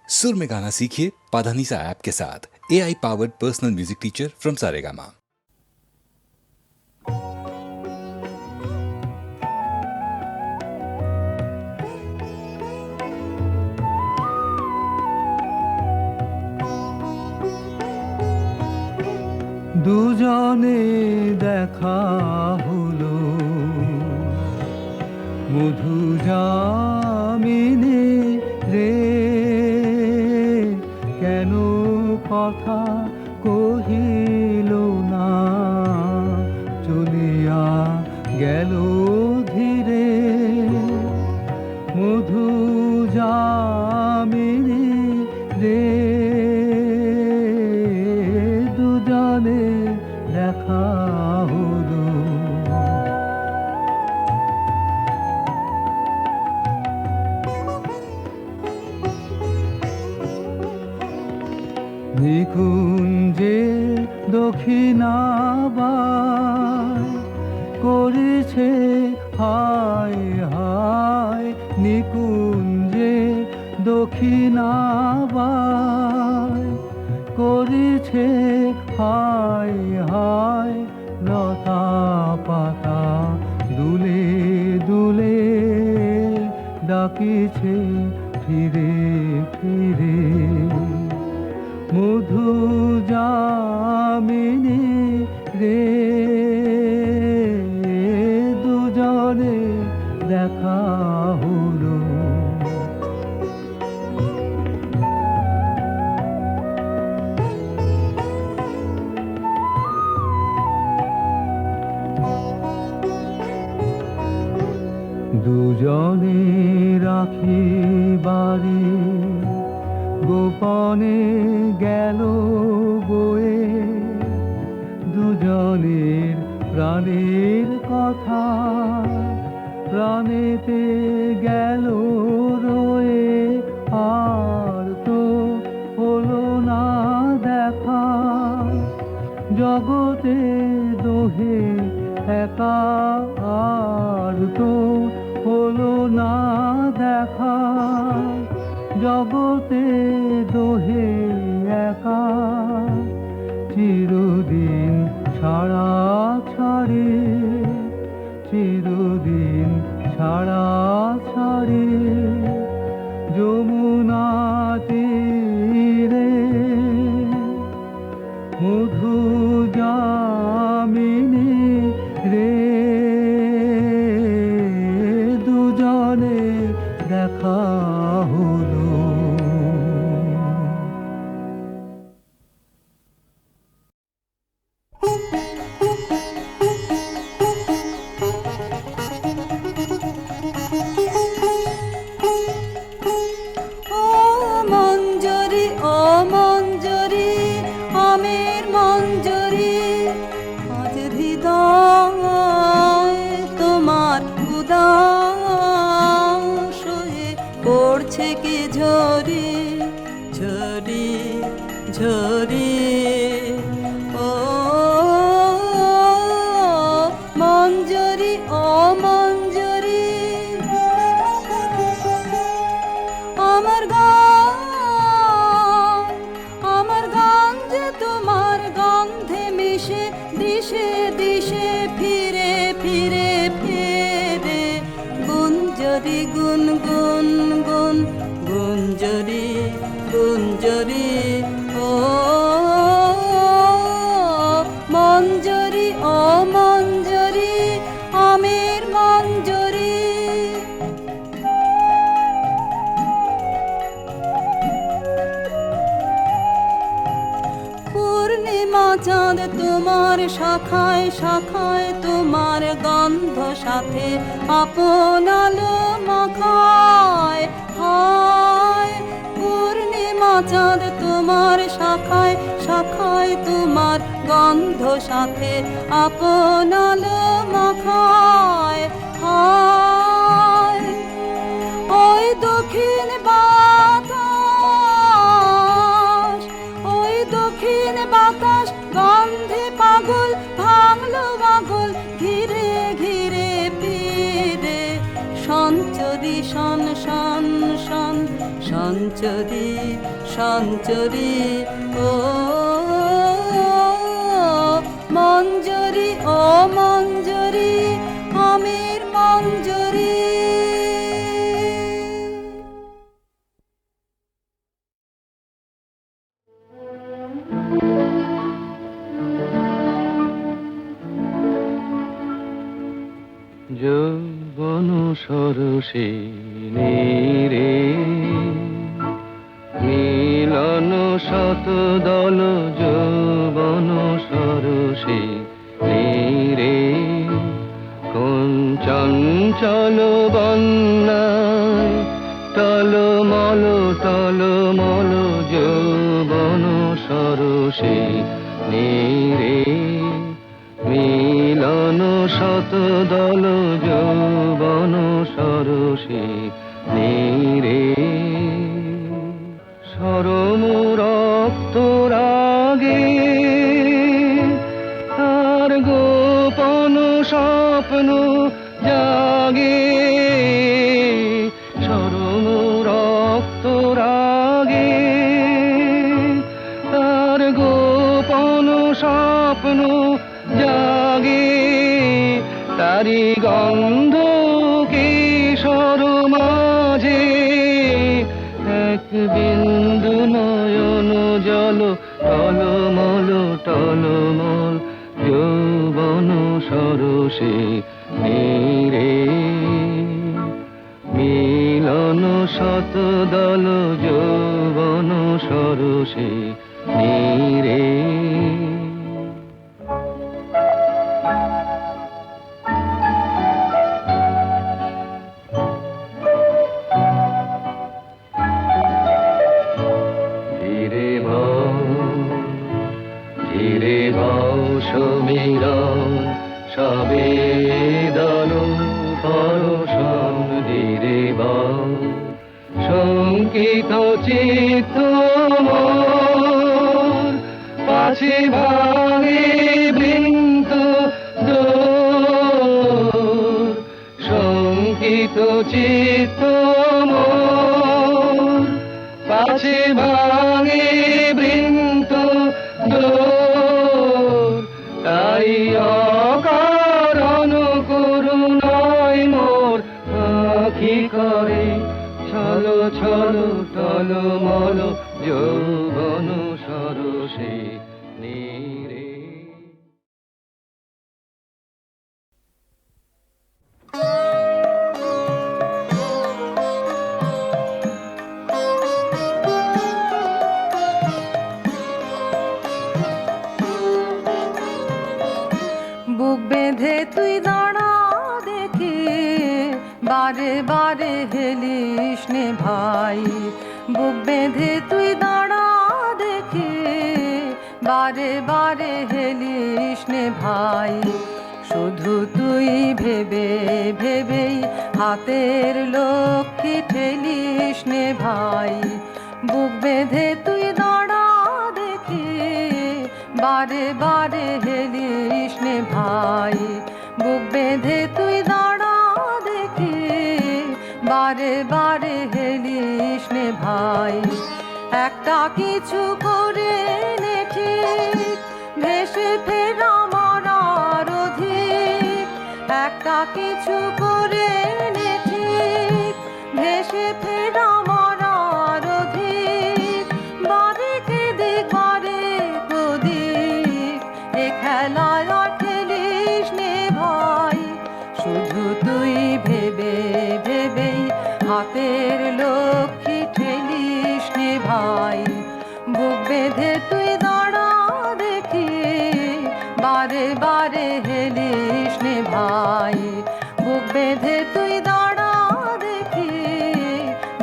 सुर में गाना सीखिए पाधानीसा ऐप के साथ। AI powered personal music teacher from Saregama. দুজনে দেখা হলো মধু জামিনে রে, কেন কথা কহিল না, চলিয়া গেল ধীরে। মধু জামিনে রে, দুজনে দেখা হলো। নিকুঞ্জে দক্ষিণাবাই করেছে হায় হায়, নিকুঞ্জে দক্ষিণাবাই করেছে হায় হায়, লতা পাতা দুলে দুলে ডাকিছে ফিরে ফিরে। মধু জামিনে রে, দুজনে দেখা হলো। দুজনে রাখি বাড়ি গোপনে গেল বয়ে, দুজনের প্রাণের কথা প্রাণেতে গেল রয়ে। আর তো হলো না দেখা, জগতে দোহে একা। আর তো হলো না দেখা, জগতে দোহে একা। চিরদিন ছাড়া ছাড়ি, চিরদিন ছাড়া ছাড়ি, যমুনা তীরে। মধু জামিনে রে, দুজনে দেখা হলো। ঝরি ঝরি ঝরি ও মঞ্জরি ও মঞ্জরি, আমার গান যে তোমার গন্ধে মিশে দিশে দিশে ফিরে ফিরে ফিরে। গুঞ্জরি গুন গুন গুন গুঞ্জরি গুঞ্জরি ও মঞ্জরি ও মঞ্জরি, আমের মঞ্জরি। পূর্ণিমা চাঁদ তোমার শাখায় শাখায়, তোমার গন্ধ সাথে আপন আলো মাখায়। হায় পূর্ণিমা চাঁদ তোমার শাখায় শাখায়, তোমার গন্ধ সাথে আপন আলো মাখায়। হায় ওই দক্ষিণ বাতাস, ওই দক্ষিণ বাতাস গন্ধে পাগল ভাঙলো পাগল, ঘিরে ঘিরে ফিরে। সঞ্চরি শন শন শন সঞ্চরি সঞ্চরি সঞ্চরি ও মঞ্জরি ও মঞ্জরি আমির মঞ্জরি। যৌবন সরসে রে মিলন শত দল যৌবন সরসে রে কোন চঞ্চল বন্যায় টলমল টলমল যৌবন সরসে রে মিলন শত দল যৌবন সরসে রে সরম রক্ত রাগে আর গোপন স্বপ্ন জাগে সরম রক্ত রাগে আর গোপন স্বপ্ন জাগে তারি গন্ধ কিশোর মাঝে এক বিন্দু নয়ন জল টলমল টলমল যৌবন সরসে রে মিলন শত দল যৌবন সরসে রে সমীরণ সবেদন পরশন ধীরে শঙ্কিত চিত্ত মোর পাছে ভাঙে বৃন্ত দোর শঙ্কিত চিত্ত মোর পাছে ভাঙে বৃন্ত দোর তাই অকারণ করুণায় মোর আঁখি করে ছলো ছলো টলমল যৌবন সরসে রে বুক বেঁধে তুই দাঁড়া দেখি বারে বারে হেলিস নে ভাই বুক বেঁধে তুই দাঁড়া দেখি বারে বারে হেলিস নে ভাই শুধু তুই ভেবে ভেবেই হাতের লক্ষ্মী ঠেলিস নে ভাই বুক বেঁধে তুই দাঁড়া দেখি বারে বারে হেলিস নে ভাই বুক বেঁধে তুই দাঁড়া দেখি বারে বারে হেলিস নে ভাই একটা কিছু করে নে ঠিক ভেসে ফেরা মরার অধিক একটা কিছু করে নে ঠিক ভেসে ফেরা মরার অধিক বারেকে দিক বারে কদিক এ খেলায় ঠেলিস নে ভাই শুধু তুই ভেবে ভেবেই হাতের লক্ষ্মী ঠেলিস নে ভাই বুক বেঁধে তুই দাঁড়া দেখি বারে বারে হেলিস নে ভাই বুক বেঁধে তুই দাঁড়া দেখি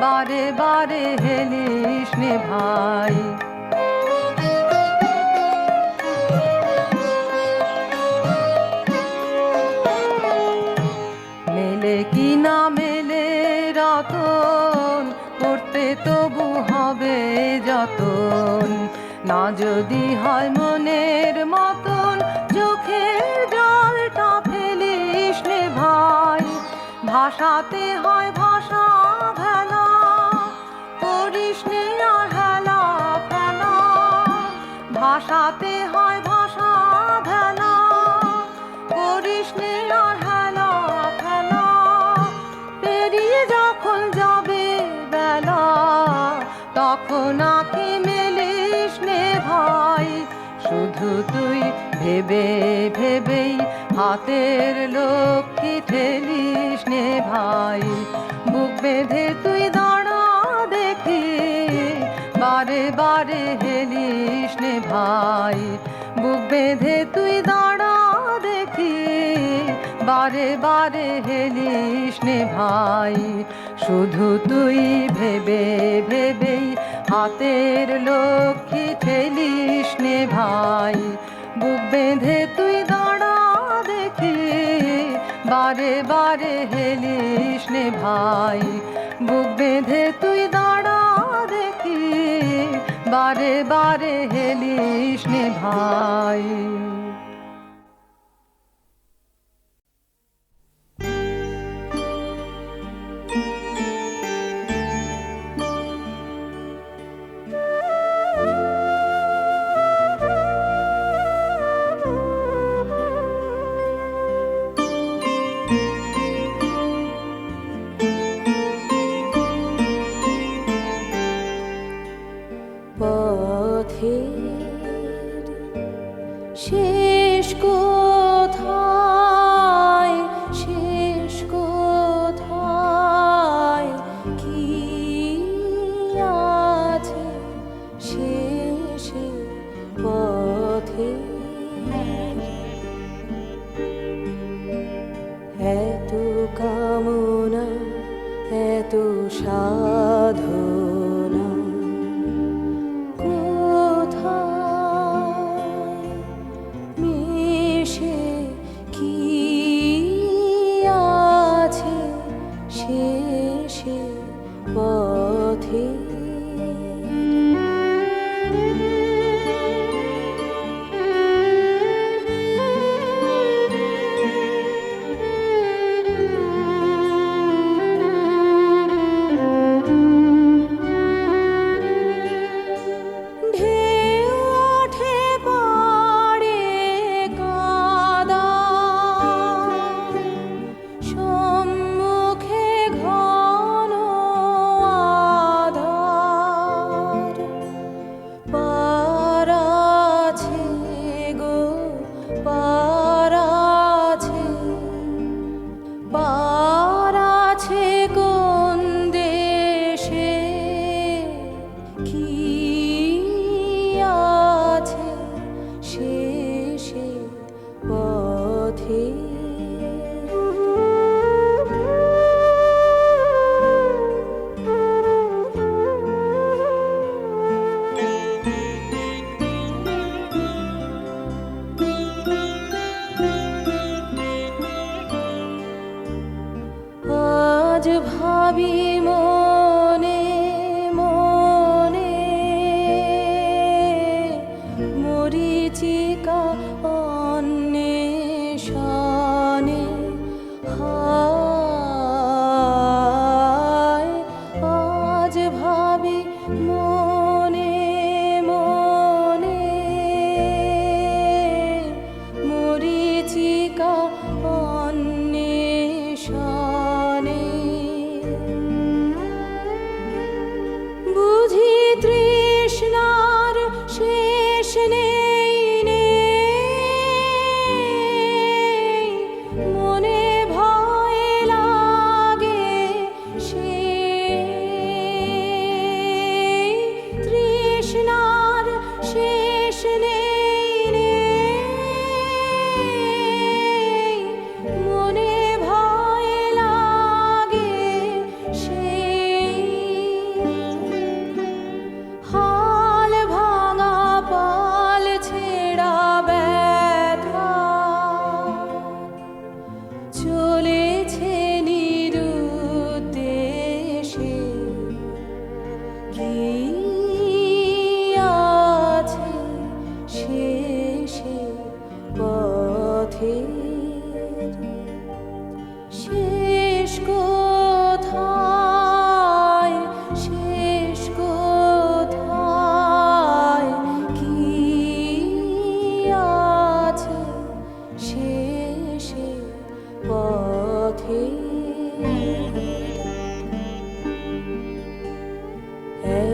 বারে বারে হেলিস নে ভাই মেলে কি না মেলে রতন করতে তবু হবে যতন না যদি হয় মনের মতন চোখের জলটা ফেলিস নে ভাই ভাষাতে হয় ভাষা ভেলা করিস নে আর হেলা ফেলা, ভাষাতে হয় ভাষা ভেলা, করিস নে আর হেলা ফেলা, পেরিয়ে যখন যাবে বেলা, তখন আঁকি মেলিস নে ভাই, শুধু তুই ভেবে ভেবেই হাতের লক্ষ্মী ঠেলিস নে ভাই, বুক বেঁধে তুই দাঁড়া দেখি, বারে বারে হেলিস নে ভাই, বুক বেঁধে তুই দাঁড়া দেখি, বারে বারে হেলিস নে ভাই, শুধু তুই ভেবে ভেবেই হাতের লক্ষ্মী ঠেলিস নে ভাই, বুক বেঁধে তুই দাঁড়া দেখি, বারে বারে হেলিস নে ভাই, বুক বেঁধে তুই দাঁড়া দেখি, বারে বারে হেলিস নে ভাই। শেষ কোথায়, শেষ কোথায়, কি আছে শেষে পথে, এত কামনা এত সাধনা, মিশে কি আছে শেষে পথে, আজ ভাবি মনে মনে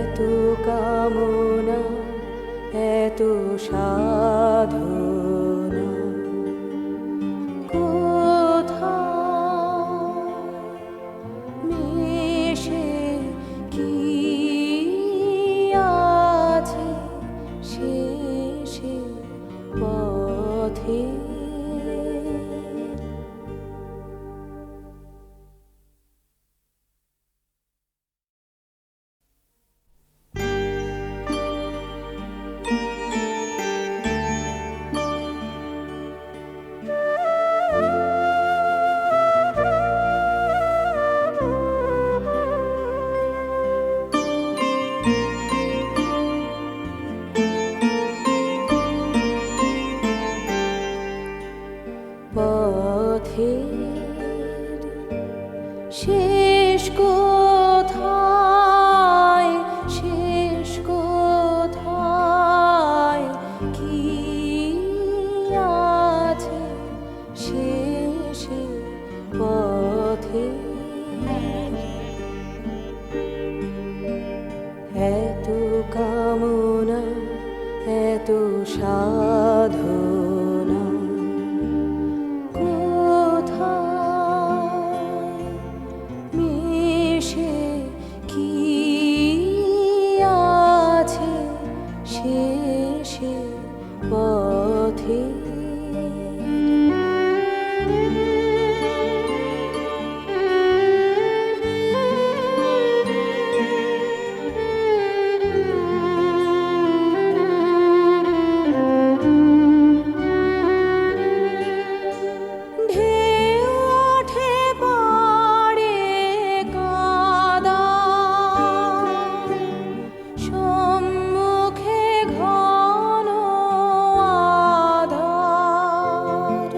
এত কামনা এত সাধনা কোথায় মিশে কি আছে শেষে পথে পথের শেষ কোথায় শেষ কোথায় কি আছে শেষে পথে এত কামনা এত সাধনা কোথায় মিশে কি আছে শেষে পথে ঢেউ ওঠে পাড়ে কাদা সম্মুখে ঘন আধার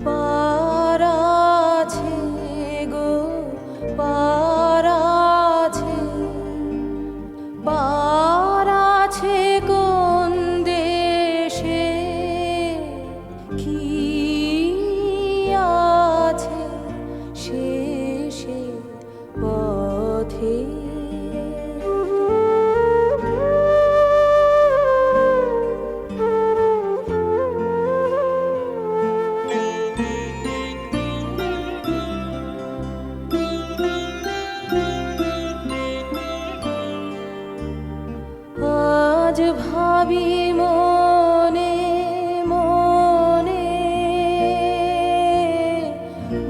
পার আছে গো পার আছে পার আছে কোন দেশে কি আছে শেষে পথে আজ ভাবি মনে মনে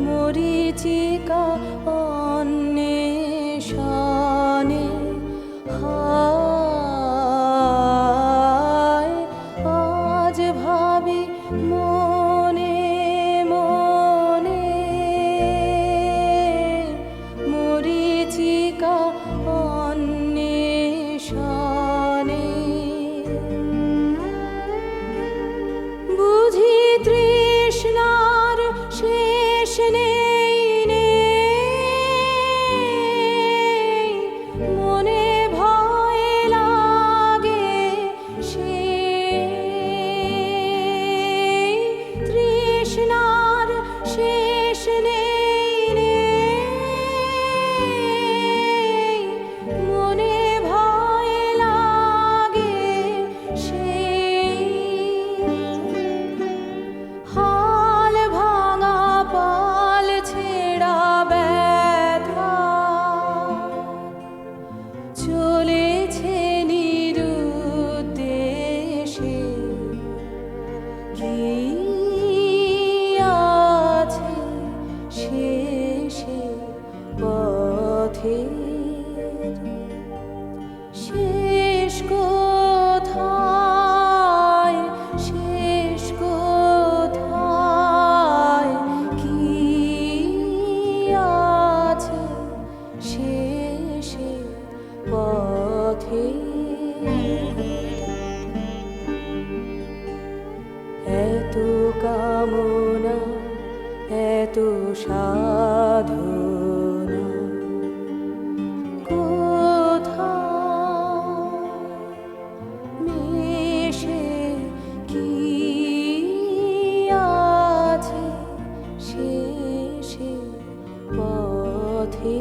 মরীচিকা অন্বেষণে হায় আজ ভাবি মনে মনে মরীচিকা অন্বেষণে বুঝি তৃষ্ণার শেষ নেই নেই মনে ভয় লাগে সেই তৃষ্ণার শেষ নেই নেই মনে ভয় লাগে সেই হাল ভাঙা পাল ছেঁড়া ব্যথা চলেছে নিরুদ্দেশে কি আছে শেষে পথে শেষ কোথায় শেষ কোথায় কি আছে শেষে পথে এত কামনা এত সাধনা কোথায় মিশে কি আছে শেষে পথে